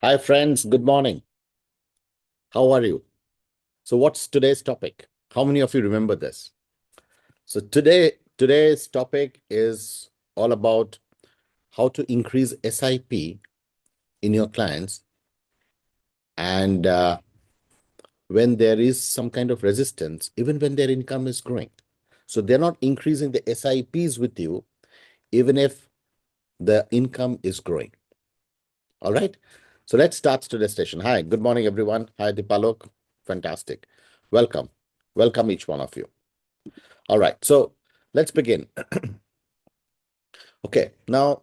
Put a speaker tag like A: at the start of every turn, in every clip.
A: Hi, friends. Good morning. How are you? So, what's today's topic? How many of you remember this? So, today's topic is all about how to increase SIP in your clients, and when there is some kind of resistance, even when their income is growing. So, they're not increasing the SIPs with you, even if the income is growing. All right. So, let's start today's session. Hi, good morning, everyone. Hi, Dipalok. Fantastic. Welcome. Welcome, each one of you. All right, so let's begin. Okay, now,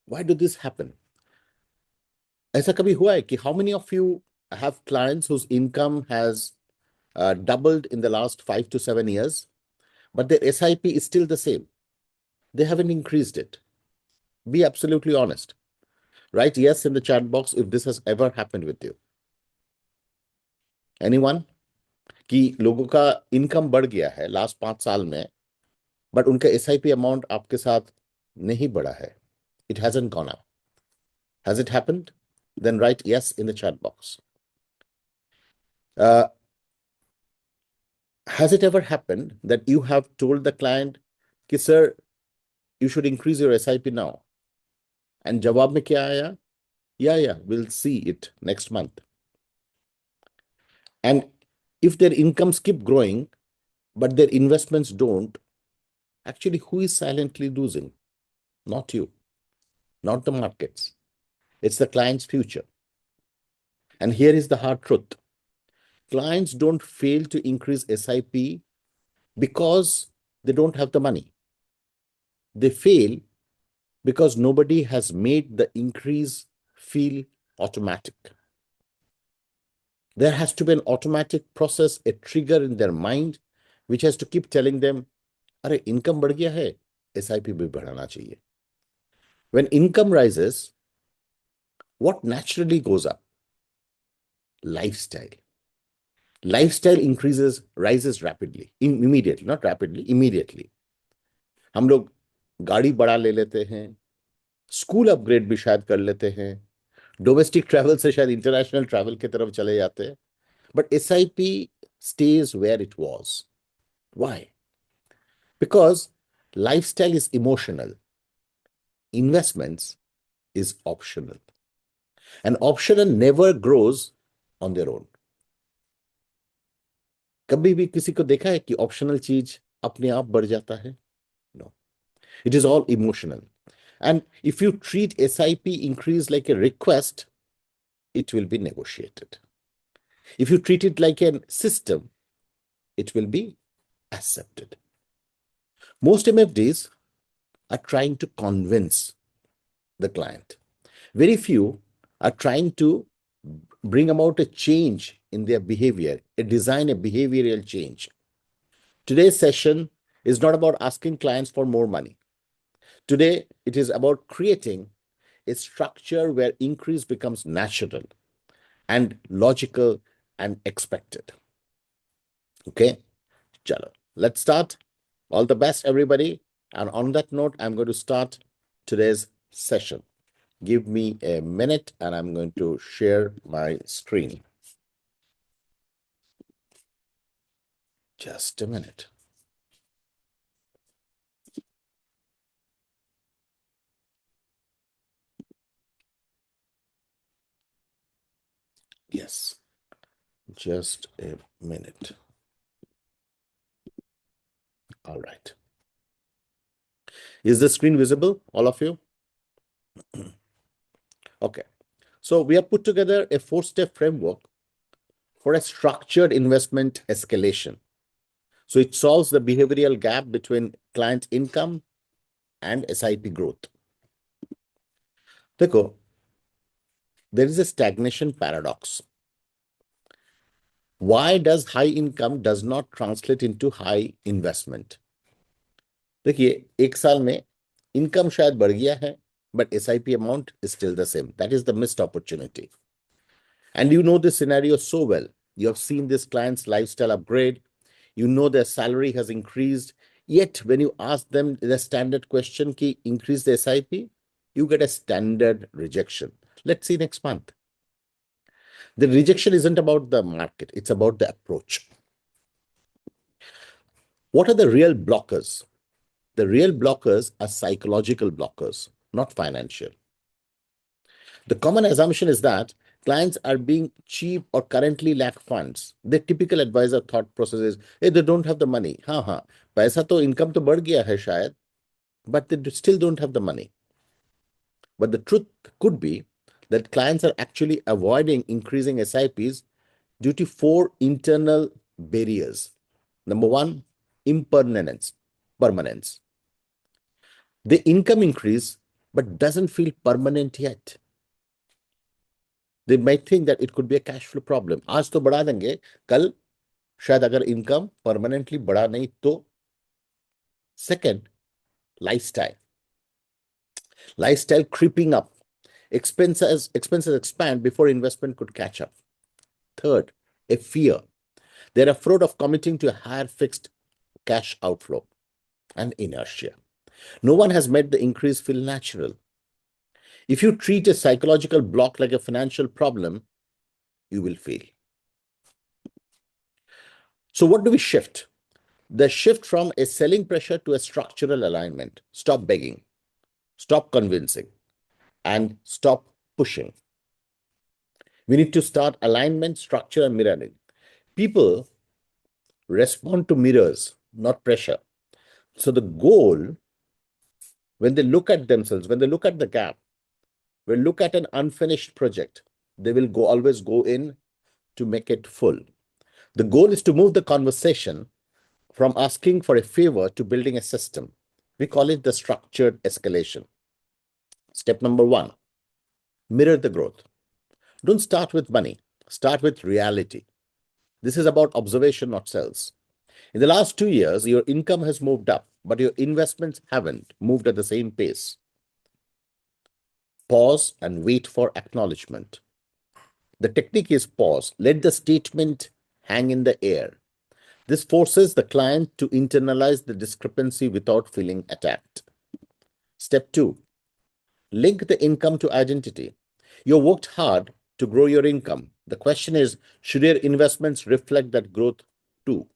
A: why do this happen? ऐसा कभी हुआ है कि how many of you have clients whose income has doubled in the last 5 to 7 years, but their SIP is still the same? They haven't increased it. Be absolutely honest. Write yes in the chat box if this has ever happened with you. Anyone? कि लोगों का income बढ़ गया है last 5 साल में, but उनका SIP amount आपके साथ नहीं बढ़ा है. It hasn't gone up. Has it happened? Then write yes in the chat box. Uh, has it ever happened that you have told the client, कि sir, you should increase your SIP now? And जवाब में क्या आया? Yeah, we'll see it next month. And if their incomes keep growing, but their investments don't, actually, who is silently losing? Not you, not the markets. It's the client's future. And here is the hard truth. Clients don't fail to increase SIP because they don't have the money. They fail because nobody has made the increase feel automatic. There has to be an automatic process, a trigger in their mind, which has to keep telling them, अरे income बढ़ गया है, SIP भी बढ़ाना चाहिए. When income rises, what naturally goes up? Lifestyle. Lifestyle rises rapidly, immediately, not rapidly, immediately. हम लोग गाड़ी बड़ा ले लेते हैं, स्कूल अपग्रेड भी शायद कर लेते हैं, डोमेस्टिक ट्रैवल से शायद इंटरनेशनल ट्रैवल की तरफ चले जाते हैं, but SIP stays where it was. Why? Because lifestyle is emotional, investments is optional, and optional never grows on their own. कभी भी किसी को देखा है कि ऑप्शनल चीज अपने आप बढ़ जाता है? No. It is all emotional. And if you treat SIP increase like a request, it will be negotiated. If you treat it like a system, it will be accepted. Most MFDs are trying to convince the client. Very few are trying to bring about a change in their behavior, a behavioral change. Today's session is not about asking clients for more money. Today, it is about creating a structure where increase becomes natural and logical and expected. Okay, chalo. Let's start. All the best, everybody. And on that note, I'm going to start today's session. Give me a minute and I'm going to share my screen. Just a minute. Yes, just a minute. All right. Is the screen visible, all of you? Okay. So we have put together a 4-step framework for a structured investment escalation. So it solves the behavioral gap between client income and SIP growth. देखो, there is a stagnation paradox. Why does high income does not translate into high investment? देखिए, एक साल में income शायद बढ़ गया है, but SIP amount is still the same. That is the missed opportunity. And you know this scenario so well. You have seen this client's lifestyle upgrade. You know their salary has increased. Yet, when you ask them the standard question, ki increase the SIP, you get a standard rejection. Let's see next month. The rejection isn't about the market, it's about the approach. What are the real blockers? The real blockers are psychological blockers, not financial. The common assumption is that clients are being cheap or currently lack funds. The typical advisor thought process is, hey, they don't have the money. हाँ, पैसा तो income तो बढ़ गया है शायद, but they still don't have the money. But the truth could be that clients are actually avoiding increasing SIPs due to four internal barriers. Number one, impermanence, permanence. The income increase, but doesn't feel permanent yet. They might think that it could be a cash flow problem. आज तो बढ़ा देंगे, कल शायद अगर income permanently बढ़ा नहीं तो. Second, lifestyle. Lifestyle creeping up. Expenses expand before investment could catch up. Third, a fear. They're afraid of committing to a higher fixed cash outflow and inertia. No one has made the increase feel natural. If you treat a psychological block like a financial problem, you will fail. So what do we shift? The shift from a selling pressure to a structural alignment. Stop begging, stop convincing, and stop pushing. We need to start alignment, structure, and mirroring. People respond to mirrors, not pressure. So the goal, when they look at themselves, when they look at the gap, when they look at an unfinished project, they will always go in to make it full. The goal is to move the conversation from asking for a favor to building a system. We call it the structured escalation. Step number one, mirror the growth. Don't start with money, start with reality. This is about observation, not sales. In the last 2 years, your income has moved up, but your investments haven't moved at the same pace. Pause and wait for acknowledgement. The technique is pause. Let the statement hang in the air. This forces the client to internalize the discrepancy without feeling attacked. Step two, link the income to identity. You worked hard to grow your income. The question is, should your investments reflect that growth too?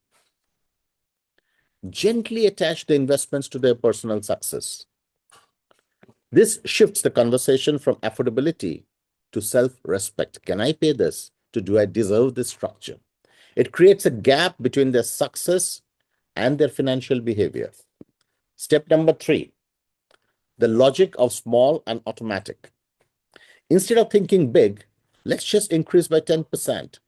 A: Gently attach the investments to their personal success. This shifts the conversation from affordability to self-respect. Can I pay this? To do I deserve this structure? It creates a gap between their success and their financial behavior. Step number three, the logic of small and automatic. Instead of thinking big, let's just increase by 10%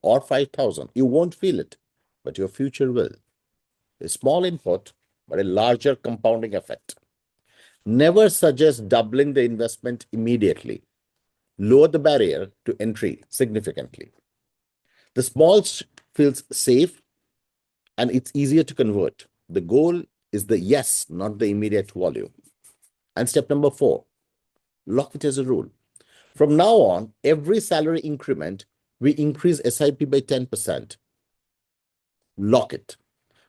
A: or 5,000. You won't feel it, but your future will. A small input, but a larger compounding effect. Never suggest doubling the investment immediately. Lower the barrier to entry significantly. The small feels safe and it's easier to convert. The goal is the yes, not the immediate volume. And step number four, lock it as a rule. From now on, every salary increment, we increase SIP by 10%. Lock it.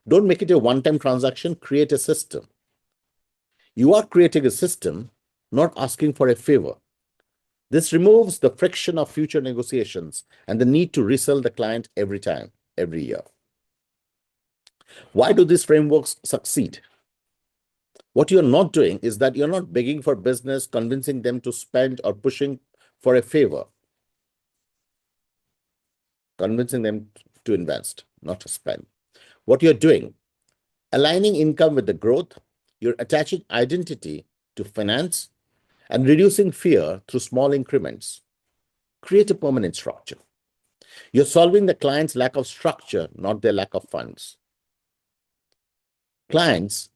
A: Don't make it a one-time transaction, create a system. You are creating a system, not asking for a favor. This removes the friction of future negotiations and the need to resell the client every time, every year. Why do these frameworks succeed? What you're not doing is that you're not begging for business, convincing them to spend, or pushing for a favor. Convincing them to invest, not to spend. What you're doing, aligning income with the growth, you're attaching identity to finance and reducing fear through small increments. Create a permanent structure. You're solving the client's lack of structure, not their lack of funds. Clients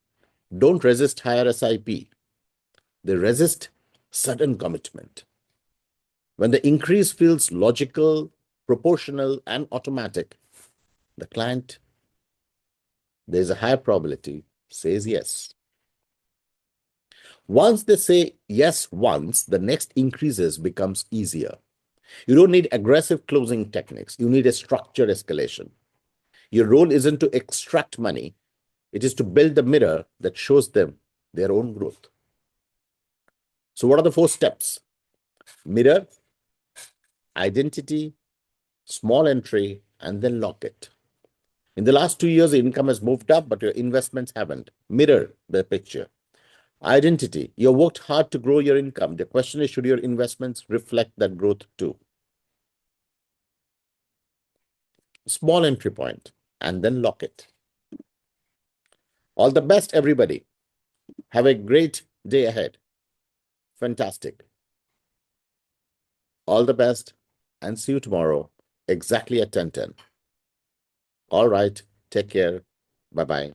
A: don't resist higher SIP. They resist sudden commitment. When the increase feels logical, proportional, and automatic, the client, there's a higher probability, says yes. Once they say yes once, the next increases becomes easier. You don't need aggressive closing techniques. You need a structured escalation. Your role isn't to extract money. It is to build the mirror that shows them their own growth. So what are the 4 steps? Mirror, identity, Small entry, and then lock it. In the last 2 years, the income has moved up, but your investments haven't. Mirror the picture. Identity. You worked hard to grow your income. The question is, should your investments reflect that growth too? Small entry point, and then lock it. All the best, everybody. Have a great day ahead. Fantastic. All the best, and see you tomorrow, exactly at 10:10. All right. Take care. Bye-bye.